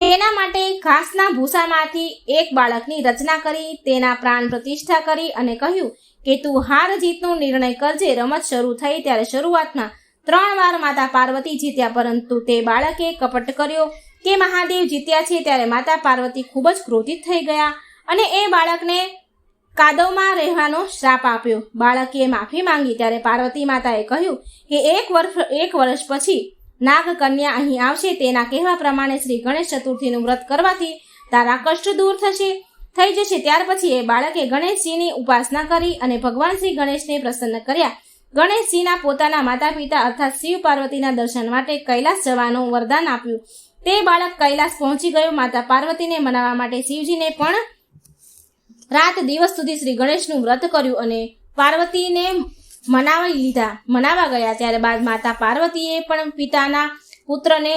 Speaker 1: તેના માટે ઘાસના ભૂસામાંથી એક બાળકની રચના કરી, તેના પ્રાણ પ્રતિષ્ઠા કરી અને કહ્યું કે તું હાર જીતનો નિર્ણય કરજે. રમત શરૂ થઈ ત્યારે શરૂઆતમાં 3 વાર માતા પાર્વતી જીત્યા, પરંતુ તે બાળકે કપટ કર્યો કે મહાદેવ જીત્યા છે. ત્યારે માતા પાર્વતી ખૂબ જ ક્રોધિત થઈ ગયા અને એ બાળકને કાદવમાં રહેવાનો શ્રાપ આપ્યો. બાળકે માફી માંગી ત્યારે પાર્વતી માતાએ કહ્યું કે એક વર્ષ પછી નાગકન્યા અહીં આવશે. તેના કહેવા પ્રમાણે શ્રી ગણેશ ચતુર્થીનું વ્રત કરવાથી તારા કષ્ટ દૂર થઈ જશે. ત્યાર પછી એ બાળકે ગણેશજીની ઉપાસના કરી અને ભગવાન શ્રી ગણેશને પ્રસન્ન કર્યા. ગણેશજીના પોતાના માતા પિતા અર્થાત શિવ પાર્વતીના દર્શન માટે કૈલાસ જવાનું વરદાન આપ્યું. તે બાળક કૈલાસ પહોંચી ગયો. માતા પાર્વતીને મનાવવા માટે શિવજીને પણ રાત દિવસ સુધી શ્રી ગણેશનું વ્રત કર્યું અને પાર્વતીને મનાવા ગયા. ત્યારબાદ માતા પાર્વતીએ પણ પિતાના પુત્રને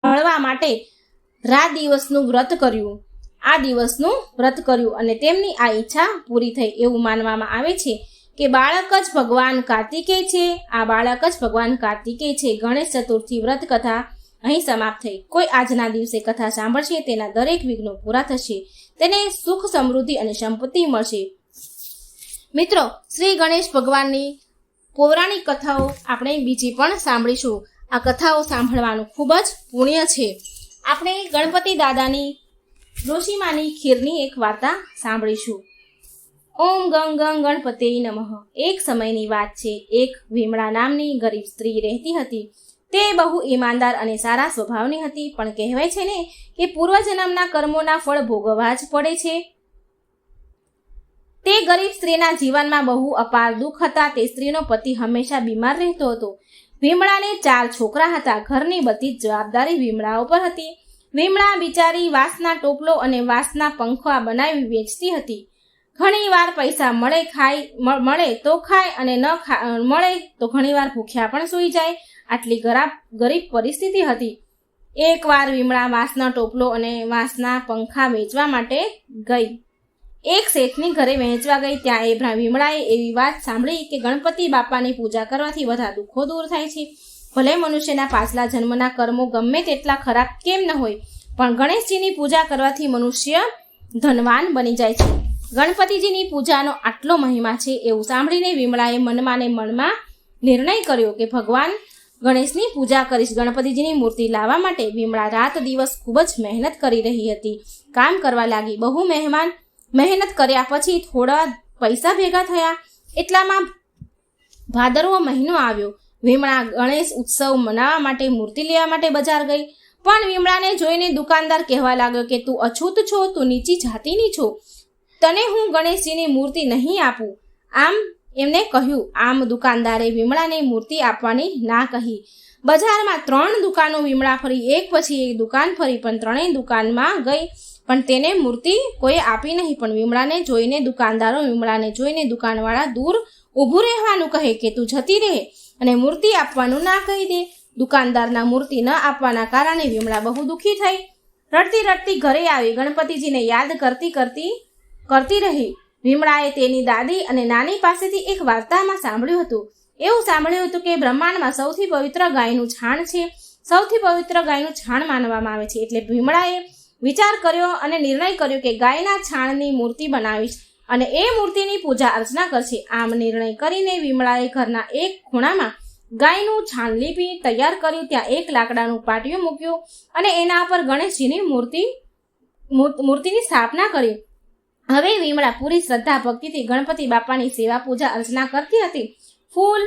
Speaker 1: મળવા માટે આ દિવસનું વ્રત કર્યું અને તેમની આ ઈચ્છા પૂરી થઈ. એવું માનવામાં આવે છે કે બાળક જ ભગવાન કાર્તિકેય છે. ગણેશ ચતુર્થી વ્રત કથા અહીં સમાપ્ત થઈ. કોઈ આજના દિવસે કથા સાંભળશે તેના દરેક વિઘ્નો પૂરા થશે, તેને સુખ, સમૃદ્ધિ અને સંપત્તિ મળશે. મિત્રો, શ્રી ગણેશ ભગવાનની પૌરાણિક કથાઓ આપણે બીજી પણ સાંભળીશું. આ કથાઓ સાંભળવાનું ખૂબ જ પુણ્ય છે. આપણે ગણપતિ દાદાની ડોશીમાની ખીરની એક વાર્તા સાંભળીશું. ઓમ ગંગ ગંગ ગણપતે નમઃ. એક સમયની વાત છે. એક વિમળા નામની ગરીબ સ્ત્રી રહેતી હતી. તે બહુ ઈમાનદાર અને સારા સ્વભાવની હતી, પણ કહેવાય છે ને કે પૂર્વજન્મના કર્મોના ફળ ભોગવવા જ પડે છે. તે ગરીબ સ્ત્રીના જીવનમાં બહુ અપાર દુઃખ હતા. તે સ્ત્રીનો પતિ હંમેશા બીમાર રહેતો હતો. વિમળાને 4 છોકરા હતા. ઘરની બધી જ જવાબદારી વિમળા ઉપર હતી. વિમળા બિચારી વાંસના ટોપલો અને વાંસના પંખા બનાવી વેચતી હતી. ઘણી વાર પૈસા મળે તો ખાય અને ન મળે તો ઘણીવાર ભૂખ્યા પણ સૂઈ જાય. આટલી ગરીબ પરિસ્થિતિ હતી. એકવાર વિમળા વાંસનો ટોપલો અને વાંસના પંખા વેચવા માટે ગઈ. એક શેઠની ઘરે વહેંચવા ગઈ. ત્યાં એ વિમળાએ એવી વાત સાંભળી કે ગણપતિ બાપાની પૂજા કરવાથી બધા દુઃખો દૂર થાય છે. ભલે મનુષ્યના પાછલા જન્મના કર્મો ગમે તેટલા ખરાબ કેમ ન હોય, પણ ગણેશજીની પૂજા કરવાથી મનુષ્ય ધનવાન બની જાય છે. ગણપતિજીની પૂજાનો આટલો મહિમા છે એવું સાંભળીને વિમળાએ મનમાં ને મનમાં નિર્ણય કર્યો કે ભગવાન ગણેશની પૂજા કરીશ. ગણપતિજીની મૂર્તિ લાવવા માટે વિમળા રાત દિવસ ખૂબ જ મહેનત કરી રહી હતી. કામ કરવા લાગી. બહુ મહેનત કર્યા પછી થોડા પૈસા ભેગા થયા. એટલામાં ભાદરવો મહિનો આવ્યો. વિમળા ગણેશ ઉત્સવ મનાવવા માટે મૂર્તિ લેવા માટે બજાર ગઈ. પણ વિમળાને જોઈને દુકાનદાર કહેવા લાગ્યો કે તું અછૂત છો, તું નીચી જાતિની છો, તને હું ગણેશજીની મૂર્તિ નહીં આપું. આમ એમને કહ્યું. આમ દુકાનદારે વિમળાને મૂર્તિ આપવાની ના કહી. બજારમાં 3 દુકાનો વિમળા ફરી, એક પછી એક દુકાન ફરી, પણ 3 દુકાનમાં ગઈ પણ તેને મૂર્તિ કોઈ આપી નહીં. પણ વિમળાને જોઈને દુકાનવાળા દૂર ઊભું રહેવાનું કહે કે તું જતી રહે અને મૂર્તિ આપવાનું ના કહી દે. દુકાનદારના મૂર્તિ ન આપવાના કારણે વિમળા બહુ દુઃખી થઈ. રડતી રડતી ઘરે આવી. ગણપતિજીને યાદ કરતી રહી. વિમળાએ તેની દાદી અને નાની પાસેથી એક વાર્તામાં સાંભળ્યું હતું. એવું સાંભળ્યું હતું કે બ્રહ્માંડમાં સૌથી પવિત્ર ગાયનું છાણ છે. સૌથી પવિત્ર ગાયનું છાણ માનવામાં આવે છે. એટલે વિમળાએ વિચાર કર્યો અને નિર્ણય કર્યો કે ગાયના છાણની મૂર્તિ બનાવીશ અને એ મૂર્તિની પૂજા અર્ચના કરશે. આમ નિર્ણય કરીને વિમળાએ ઘરના એક ખૂણામાં ગાયનું છાણ લીપી તૈયાર કર્યું. ત્યાં એક લાકડાનું પાટિયું મૂક્યું અને એના પર ગણેશજીની મૂર્તિની સ્થાપના કરી. હવે વિમળા પૂરી શ્રદ્ધા ભક્તિથી ગણપતિ બાપાની સેવા પૂજા અર્ચના કરતી હતી. ફૂલ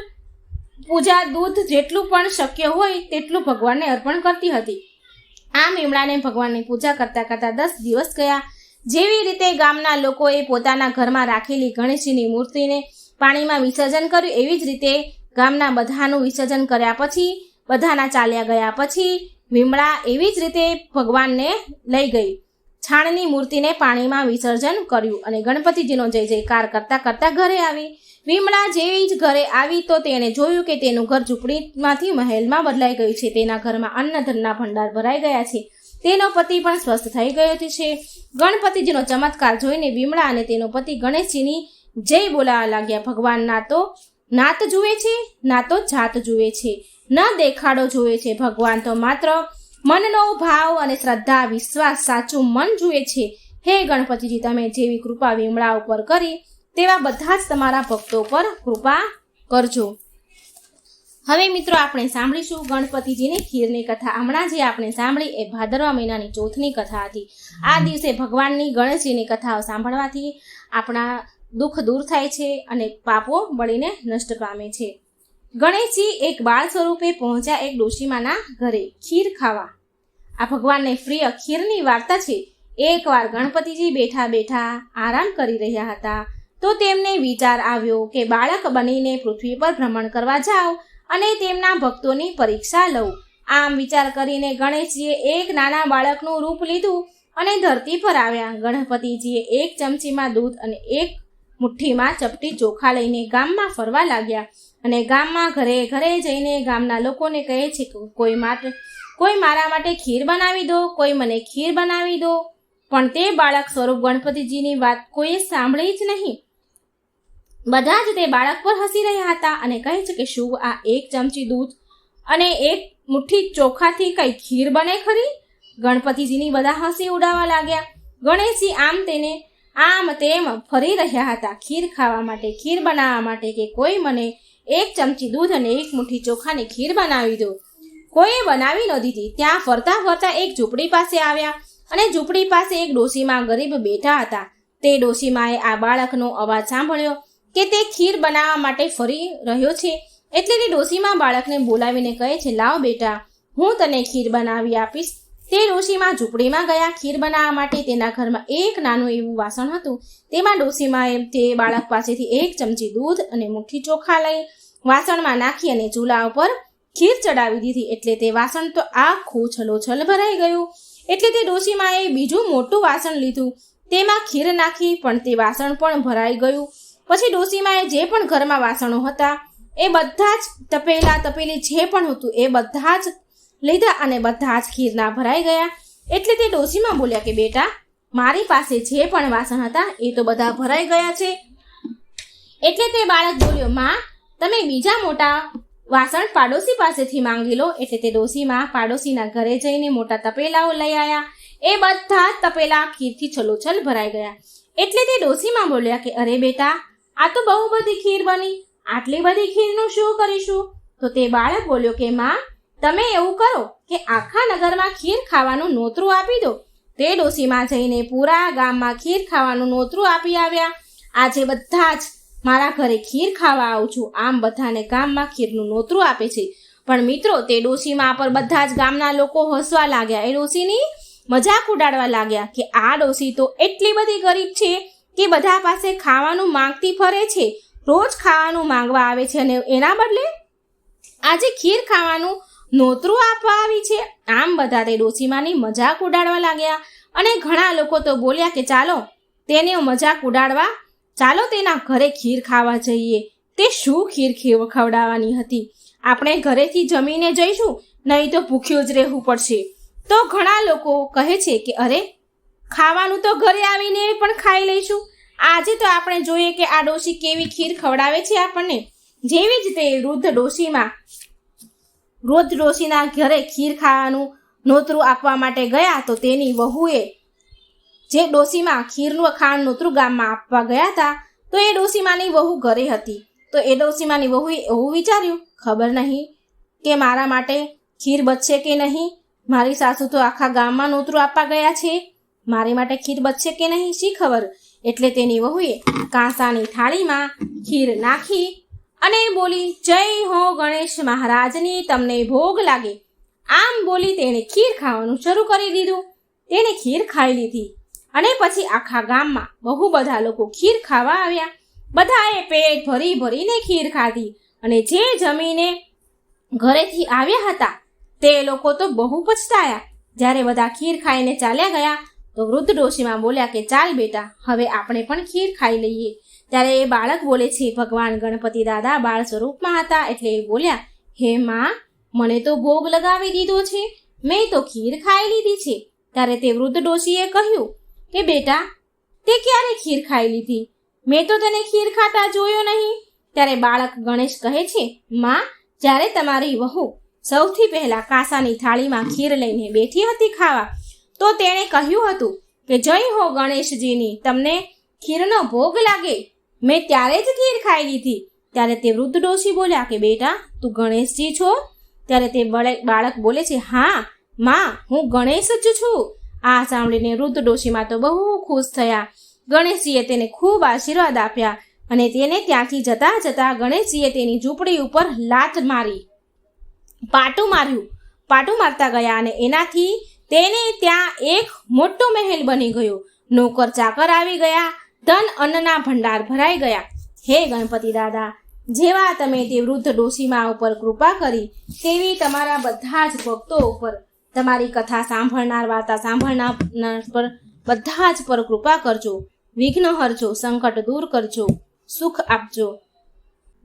Speaker 1: પૂજા, દૂધ જેટલું પણ શક્ય હોય તેટલું ભગવાનને અર્પણ કરતી હતી. આમ વિમળાને ભગવાનની પૂજા કરતા કરતા 10 દિવસ ગયા. જેવી રીતે ગામના લોકોએ પોતાના ઘરમાં રાખેલી ગણેશજીની મૂર્તિને પાણીમાં વિસર્જન કર્યું, એવી જ રીતે ગામના બધાનું વિસર્જન કર્યા પછી, બધાના ચાલ્યા ગયા પછી વિમળા એવી જ રીતે ભગવાનને લઈ ગઈ. છાણની મૂર્તિને પાણીમાં વિસર્જન કર્યું અને ગણપતિજીનો જય જયકાર કરતા કરતા ઘરે આવી. વિમળા જેવી જ ઘરે આવી તો તેણે જોયું કે તેનું ઘર ઝૂંપડીમાંથી મહેલમાં બદલાઈ ગયું છે. તેના ઘરમાં અન્નધનના ભંડાર ભરાઈ ગયા છે. તેનો પતિ પણ સ્વસ્થ થઈ ગયો છે. ગણપતિજીનો ચમત્કાર જોઈને વિમળા અને તેનો પતિ ગણેશજીની જય બોલાવા લાગ્યા. ભગવાન ના તો નાત જુએ છે, ના તો જાત જુએ છે, ન દેખાડો જુએ છે. ભગવાન તો માત્ર મનનો ભાવ અને શ્રદ્ધા, વિશ્વાસ, સાચું મન જુએ છે. હે ગણપતિજી, તમે જેવી કૃપા વિમળા ઉપર કરી તેવા બધા જ તમારા ભક્તો પર કૃપા કરજો. હવે મિત્રો આપણે સાંભળીશું ગણપતિજીની ખીરની કથા. હમણાં જે આપણે સાંભળી એ ભાદરવા મહિનાની ચોથની કથા હતી. આ દિવસે ભગવાનની ગણેશજીની કથાઓ સાંભળવાથી આપણા દુઃખ દૂર થાય છે અને પાપો બળીને નષ્ટ પામે છે. ગણેશજી એક બાળ સ્વરૂપે પહોંચ્યા એક ડોશીમાના ઘરે ખીર ખાવા. આ ભગવાનને પ્રિય ખીરની વાર્તા છે. એકવાર ગણપતિજી બેઠા બેઠા આરામ કરી રહ્યા હતા તો તેમને વિચાર આવ્યો કે બાળક બનીને પૃથ્વી પર ભ્રમણ કરવા જાઓ અને તેમના ભક્તોની પરીક્ષા લઉં. આમ વિચાર કરીને ગણેશજીએ એક નાના બાળકનું રૂપ લીધું અને ધરતી પર આવ્યા. ગણપતિજીએ એક ચમચીમાં દૂધ અને એક મુઠ્ઠીમાં ચપટી ચોખા લઈને ગામમાં ફરવા લાગ્યા અને ગામમાં ઘરે ઘરે જઈને ગામના લોકોને કહે છે કે કોઈ મારા માટે ખીર બનાવી દો, કોઈ મને ખીર બનાવી દો. પણ તે બાળક સ્વરૂપ ગણપતિજીની વાત કોઈએ સાંભળી જ નહીં. બધા જ તે બાળક પર હસી રહ્યા હતા અને કહે છે કે શું આ એક ચમચી દૂધ અને એક મુઠ્ઠી ચોખાથી કઈ ખીર બને ખરી? ગણપતિજીની બધા હસી ઉડાવવા લાગ્યા. ગણેશજી આમ તેમ ફરી રહ્યા હતા ખીર ખાવા માટે, ખીર બનાવવા માટે કે કોઈ મને એક ચમચી દૂધ અને એક મુઠ્ઠી ચોખાની ખીર બનાવી દો. કોઈએ બનાવી ન દીધી. ત્યાં ફરતા ફરતા એક ઝૂંપડી પાસે આવ્યા અને ઝૂંપડી પાસે એક ડોશીમા ગરીબ બેઠા હતા. તે ડોશીમાએ આ બાળકનો અવાજ સાંભળ્યો કે તે ખીર બનાવવા માટે ફરી રહ્યો છે. એટલે તે ડોશીમા બાળકને બોલાવીને કહે છે, લાવ બેટા, હું તને ખીર બનાવી આપીશ. તે ડોશીમા ઝૂંપડીમાં ગયા ખીર બનાવવા માટે. તેના ઘરમાં એક નાનું એવું વાસણ હતું. તેમાં ડોશીમાએ તે બાળક પાસેથી એક ચમચી દૂધ અને મુઠ્ઠી ચોખા લઈ વાસણમાં નાખી અને ચૂલા ઉપર ખીર ચડાવી દીધી. એટલે તે વાસણ તો આખું છલોછલ ભરાઈ ગયું. એટલે તે ડોશીમાએ બીજું મોટું વાસણ લીધું, તેમાં ખીર નાખી, પણ તે વાસણ પણ ભરાઈ ગયું. પછી ડોશીમાએ જે પણ ઘરમાં વાસણો હતા એ બધા જ તપેલી જે પણ હતું એ બધા જ લીધા અને બધા જ ખીરના ભરાઈ ગયા. એટલે તે ડોશીમા બોલ્યા કે બેટા, મારી પાસે જે પણ વાસણ હતા એ તો બધા ભરાઈ ગયા છે. એટલે તે બાળક બોલ્યો, માં, તમે બીજા મોટા વાસણ પાડોશી પાસેથી માંગી લો. એટલે તે ડોશીમાં પાડોશીના ઘરે જઈને મોટા તપેલાઓ લઈ આવ્યા. એ બધા જ તપેલા ખીરથી છલોછલ ભરાઈ ગયા. એટલે તે ડોશીમાં બોલ્યા કે અરે બેટા, આ તો બહુ બધી ખીર બની. આટલી બધી ખીરનું શું કરીશું? તો તે બાળક બોલ્યો કે માં, તમે એવું કરો કે આખા નગરમાં ખીર ખાવાનું નોતરું આપી દો. તે ડોશીમાં જઈને પૂરા ગામમાં ખીર ખાવાનું નોતરું આપી આવ્યા. આજે બધા જ મારા ઘરે ખીર ખાવા આવું છું. આમ બધાને ગામમાં ખીરનું નોતરું આપે છે. પણ મિત્રો, તે ડોશીમાં પર બધા જ ગામના લોકો હસવા લાગ્યા. એ ડોશીની મજાક ઉડાડવા લાગ્યા કે આ ડોશી તો એટલી બધી ગરીબ છે કે બધા પાસે ખાવાનું માંગતી ફરે છે. રોજ ખાવાનું માંગવા આવે છે અને એના બદલે આજે ખીર ખાવાનું નોતરું આપવા આવી છે. આમ બધા તે ડોશીમાની મજાક ઉડાડવા લાગ્યા. અને ઘણા લોકો તો બોલ્યા કે ચાલો તેને મજાક ઉડાડવા, ચાલો તેના ઘરે ખીર ખાવા જઈએ. તે શું ખીર ખવડાવવાની હતી? આપણે ઘરેથી જમીને જઈશું, નહીં તો ભૂખ્યું જ રહેવું પડશે. તો ઘણા લોકો કહે છે કે અરે, ખાવાનું તો ઘરે આવીને પણ ખાઈ લઈશું. આજે તો આપણે જોઈએ કે આ ડોશી કેવી ખીર ખવડાવે છે આપણને. જેવી જ તે વૃદ્ધ ડોશીના ઘરે ખીર ખાવાનું નોતરું આપવા માટે ગયા તો તેની વહુએ જે ડોશીમાં ખીરનું ખાવાનું નોતરું ગામમાં આપવા ગયા હતા તો એ ડોશીમાની વહુ ઘરે હતી. તો એ ડોશીમાની વહુએ એવું વિચાર્યું, ખબર નહીં કે મારા માટે ખીર બચશે કે નહીં. મારી સાસુ તો આખા ગામમાં નોતરું આપવા ગયા છે, મારી માટે ખીર બચશે કે નહીં, શી ખબર. એટલે તેની વહુએ કાંસાની થાળીમાં ખીર નાખી અને બોલી, જય હો ગણેશ મહારાજની, તમને ભોગ લાગે. આમ બોલી તેણે ખીર ખાવાનું શરૂ કરી દીધું. તેણે ખીર ખાઈ લીધી અને પછી આખા ગામમાં બહુ બધા લોકો ખીર ખાવા આવ્યા. બધાએ પેટ ભરી ભરીને ખીર ખાધી અને જે જમીને ઘરેથી આવ્યા હતા તે લોકો તો બહુ પછતાયા. જ્યારે બધા ખીર ખાઈને ચાલ્યા ગયા તો વૃદ્ધ ડોશીમાં બોલ્યા કે ચાલ બેટા, હવે આપણે પણ ખીર ખાઈ લઈએ. ત્યારે એ બાળક બોલે છે, ભગવાન ગણપતિ દાદા બાળ સ્વરૂપમાં હતા. એટલે એ બોલ્યા, હે માં, મને તો ભોગ લગાવી દીધો છે, મેં તો ખીર ખાઈ લીધી છે. ત્યારે તે વૃદ્ધ ડોશીએ કહ્યું કે બેટા, તે ક્યારે ખીર ખાઈ લીધી? મેં તો તને ખીર ખાતા જોયો નહીં. ત્યારે બાળક ગણેશ કહે છે, માં, જ્યારે તમારી વહુ સૌથી પહેલા કાંસાની થાળીમાં ખીર લઈને બેઠી હતી ખાવા, તો તેણે કહ્યું હતું કે જય હો ગણેશજીની, તમને ખીરનો ભોગ લાગે. મેં ત્યારે જ ખીર ખાઈ લીધી. ત્યારે તે વૃદ્ધ ડોશી બોલ્યા કે બેટા, તું ગણેશજી છો? ત્યારે તે બાળક બોલે છે, હા માં, હું ગણેશ જ છું. આ સાંભળીને વૃદ્ધ ડોશીમાં તો બહુ ખુશ થયા. ગણેશજીએ તેને ખૂબ આશીર્વાદ આપ્યા અને તેને ત્યાંથી જતા જતા ગણેશજીએ તેની ઝૂંપડી ઉપર પાટું મારતા ગયા અને એનાથી તેને ત્યાં એક મોટો મહેલ બની ગયો. નોકર ચાકર આવી ગયા, ધન અન્નના ભંડાર ભરાઈ ગયા. હે ગણપતિ દાદા, જેવા તમે તે વૃદ્ધ ડોશીમા ઉપર કૃપા કરી તેવી તમારા બધા જ ભક્તો ઉપર, તમારી કથા સાંભળનાર, વાર્તા સાંભળનાર પર બધા જ પર કૃપા કરજો. વિઘ્ન હરજો, સંકટ દૂર કરજો, સુખ આપજો.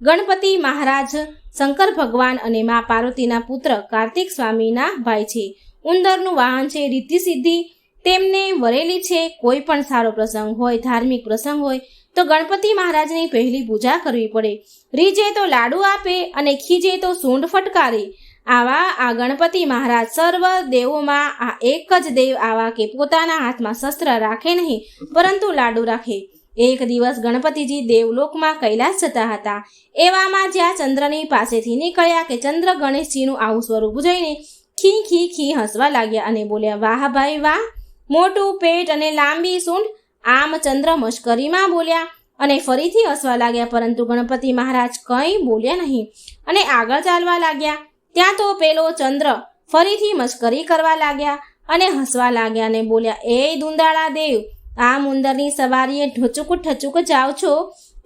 Speaker 1: ગણપતિ મહારાજ શંકર ભગવાન અને મા પાર્વતીના પુત્ર કાર્તિક સ્વામીના ભાઈ છે. ઉંદરનું વાહન છે રિદ્ધિ સિદ્ધિ, તેમને વરેલી છે. કોઈ પણ સારો પ્રસંગ હોય, ધાર્મિક પ્રસંગ હોય તો ગણપતિ મહારાજની પહેલી પૂજા કરવી પડે. રીજે તો લાડુ આપે અને ખીજે તો સૂંઢ ફટકારે. આવા આ ગણપતિ મહારાજ સર્વ દેવોમાં આ એક જ દેવ આવા કે પોતાના હાથમાં શસ્ત્ર રાખે નહીં પરંતુ લાડુ રાખે. એક દિવસ ગણપતિજી દેવલોકમાં કૈલાસ જતા હતા. એવામાં જ્યાં ચંદ્રની પાસેથી નીકળ્યા કે ચંદ્ર ગણેશજીનું આવું સ્વરૂપ જોઈને ખી ખી ખી હસવા લાગ્યા અને બોલ્યા, વાહ ભાઈ વાહ, મોટું પેટ અને લાંબી સૂંઢ. આમ ચંદ્ર મશ્કરીમાં બોલ્યા અને ફરીથી હસવા લાગ્યા. પરંતુ ગણપતિ મહારાજ કંઈ બોલ્યા નહીં અને આગળ ચાલવા લાગ્યા. ત્યાં તો પેલો ચંદ્ર ફરીથી મશ્કરી કરવા લાગ્યા અને હસવા લાગ્યા અને બોલ્યા, એ દુંદાળા દેવ, આમ ઉંદરની સવારીએ ઠચુક જાઓ છો,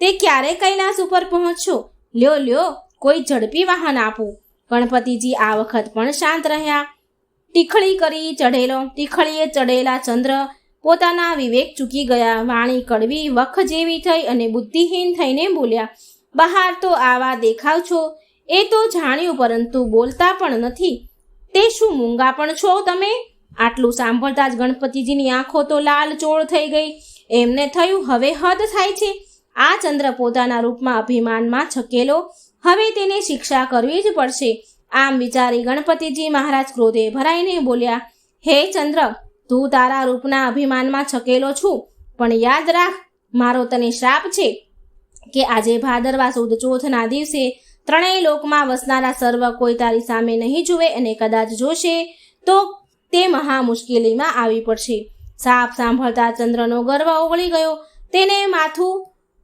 Speaker 1: તે ક્યારે કૈલાસ ઉપર પહોંચશો? લ્યો કોઈ ઝડપી વાહન આપો. ગણપતિજી આ વખત પણ શાંત રહ્યા. ટીખળીએ ચડેલા ચંદ્ર પોતાના વિવેક ચૂકી ગયા. વાણી કડવી વખ જેવી થઈ અને બુદ્ધિહીન થઈને બોલ્યા, બહાર તો આવા દેખાવ છો એ તો જાણ્યું, પરંતુ બોલતા પણ નથી. તે શું મૂંગા પણ છો તમે? આટલું સાંભળતા જ ગણપતિજીની આંખો તો લાલચોળ થઈ ગઈ. એમને થયું હવે હદ થાય છે. આ ચંદ્ર પોતાના રૂપમાં અભિમાનમાં છકેલો, હવે તેને શિક્ષા કરવી જ પડશે. આમ વિચારી ગણપતિજી મહારાજ ક્રોધે ભરાઈને બોલ્યા, હે ચંદ્ર, તું તારા રૂપના અભિમાનમાં છકેલો છું, પણ યાદ રાખ, મારો તને શ્રાપ છે કે આજે ભાદરવા સુદ ચોથના દિવસે ત્રણેય લોકમાં વસનારા સર્વ કોઈ તારી સામે નહીં જુએ, અને કદાચ જોશે તો તે મહા મુશ્કેલીમાં આવી પડશે. સાપ સાંભળતા ચંદ્રનો ગર્વ ઓગળી ગયો.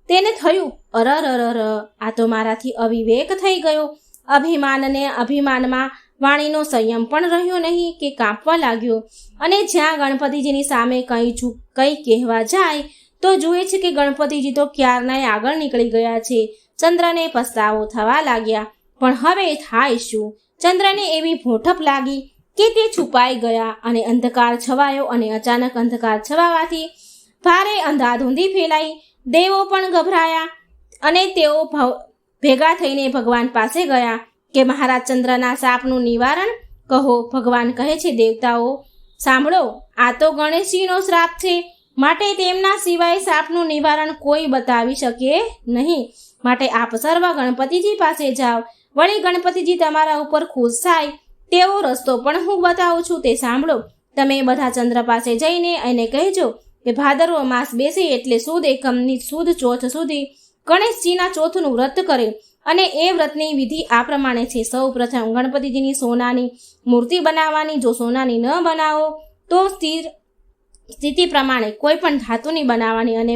Speaker 1: તેને થયું, અરર, આ તો મારાથી અવિવેક થઈ ગયો. અભિમાનમાં વાણીનો સંયમ પણ રહ્યો નહીં કે કાંપવા લાગ્યો. અને જ્યાં ગણપતિજીની સામે કંઈ કહેવા જાય તો જુએ છે કે ગણપતિજી તો ક્યારનાય આગળ નીકળી ગયા છે. ચંદ્રને પસ્તાવો થવા લાગ્યા. પણ હવે થાય શું? ચંદ્રને એવી ભોઠપ લાગી કે તે છુપાઈ ગયા અને અંધકાર છવાયો. અને અચાનક અંધકાર છવાવાથી ભારે અંધાધૂંધી ફેલાઈ. દેવો પણ ગભરાયા અને તેઓ ભેગા થઈને ભગવાન પાસે ગયા કે મહારાજ ચંદ્રના શાપનું નિવારણ કહો. ભગવાન કહે છે, દેવતાઓ સાંભળો, આ તો ગણેશજીનો શ્રાપ છે, માટે તેમના સિવાય શાપનું નિવારણ કોઈ બતાવી શકે નહીં. માટે આપ સર્વ ગણપતિજી પાસે જાઓ. વળી ગણપતિજી તમારા ઉપર ખુશ થાય તેવો રસ્તો પણ હું બતાવું છું, તે સાંભળો. તમે બધા ચંદ્ર પાસે જઈને એને કહેજો કે ભાદરવો માસ બેસે એટલે સુદ એકમની સુદ ચોથ સુધી ગણેશજીના ચોથનું વ્રત કરે. અને એ વ્રતની વિધિ આ પ્રમાણે છે. સૌ પ્રથમ ગણપતિજીની સોનાની મૂર્તિ બનાવવાની. જો સોનાની ન બનાવો તો સ્થિતિ પ્રમાણે કોઈ પણ ધાતુની બનાવવાની. અને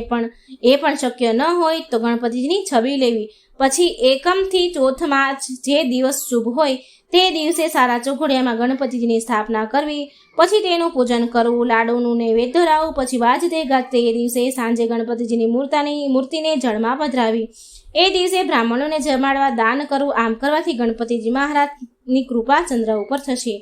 Speaker 1: એ પણ શક્ય ન હોય તો ગણપતિજીની છબી લેવી. પછી એકમથી ચોથમાં જે દિવસ શુભ હોય તે દિવસે સારા ચોઘડિયામાં ગણપતિજીની સ્થાપના કરવી. પછી તેનું પૂજન કરવું, લાડુનું નૈવેદ્ય ધરાવવું. પછી વાજતે ગાજતે એ દિવસે સાંજે ગણપતિજીની મૂર્તિને જળમાં પધરાવી. એ દિવસે બ્રાહ્મણોને જમાડવા, દાન કરવું. આમ કરવાથી ગણપતિજી મહારાજની કૃપા ચંદ્ર ઉપર થશે.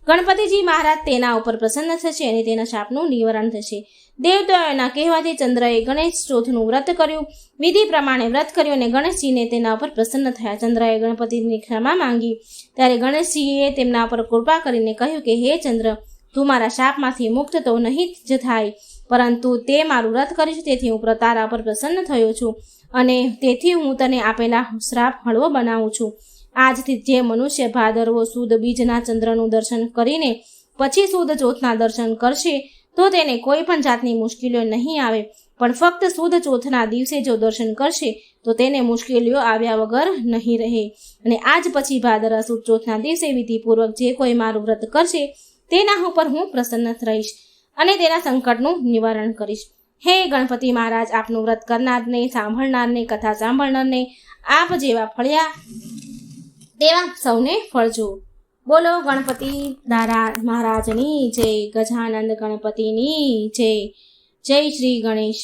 Speaker 1: ગણપતિજી મહારાજ તેના ઉપર પ્રસન્ન થશે અને તેના શાપનું નિવારણ થશે. દેવતાઓના કહેવાથી ચંદ્રએ ગણેશ ચોથનું વ્રત કર્યું. વિધિ પ્રમાણે વ્રત કર્યું અને ગણેશજીને તેના ઉપર પ્રસન્ન થયા. ચંદ્રએ ગણપતિની ક્ષમા માંગી. ત્યારે ગણેશજીએ તેમના ઉપર કૃપા કરીને કહ્યું કે હે ચંદ્ર, તું મારા શાપમાંથી મુક્ત તો નહીં જ થાય, પરંતુ તે મારું વ્રત કરીશ, તેથી હું તારા પર પ્રસન્ન થયો છું અને તેથી હું તને આપેલા શ્રાપ હળવો બનાવું છું. આજથી જે મનુષ્ય ભાદરવો સુદ બીજના ચંદ્રનું દર્શન કરીને પછી સુદ ચોથના દર્શન કરશે તો તેને કોઈ પણ જાતની મુશ્કેલીઓ નહીં આવે. પણ ફક્ત સુદ ચોથના દિવસે જો દર્શન કરશે તો તેને મુશ્કેલીઓ આવ્યા વગર નહીં રહે. અને આજ પછી ભાદરવા સુદ ચોથના દિવસે વિધિપૂર્વક જે કોઈ મારું વ્રત કરશે તેના ઉપર હું પ્રસન્ન રહીશ અને તેના સંકટનું નિવારણ કરીશ. હે ગણપતિ મહારાજ, આપનું વ્રત કરનારને, સાંભળનારને, કથા સાંભળનારને આપ જેવા ફળ્યા તેવા સૌને ફળજો. બોલો ગણપતિ દાદા મહારાજની જય. ગજાનંદ ગણપતિની જય. જય શ્રી ગણેશ.